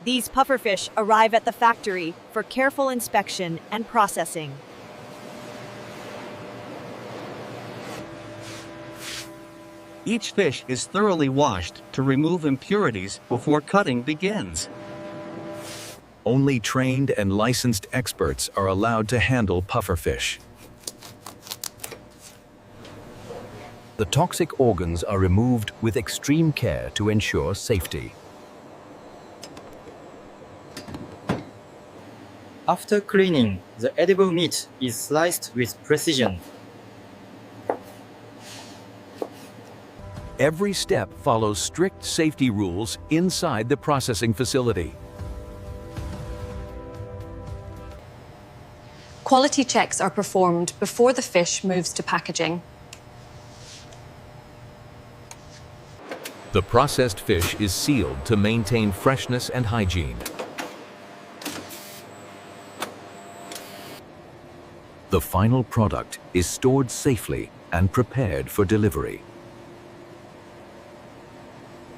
These pufferfish arrive at the factory for careful inspection and processing. Each fish is thoroughly washed to remove impurities before cutting begins. Only trained and licensed experts are allowed to handle pufferfish. The toxic organs are removed with extreme care to ensure safety. After cleaning, the edible meat is sliced with precision. Every step follows strict safety rules inside the processing facility. Quality checks are performed before the fish moves to packaging. The processed fish is sealed to maintain freshness and hygiene. The final product is stored safely and prepared for delivery.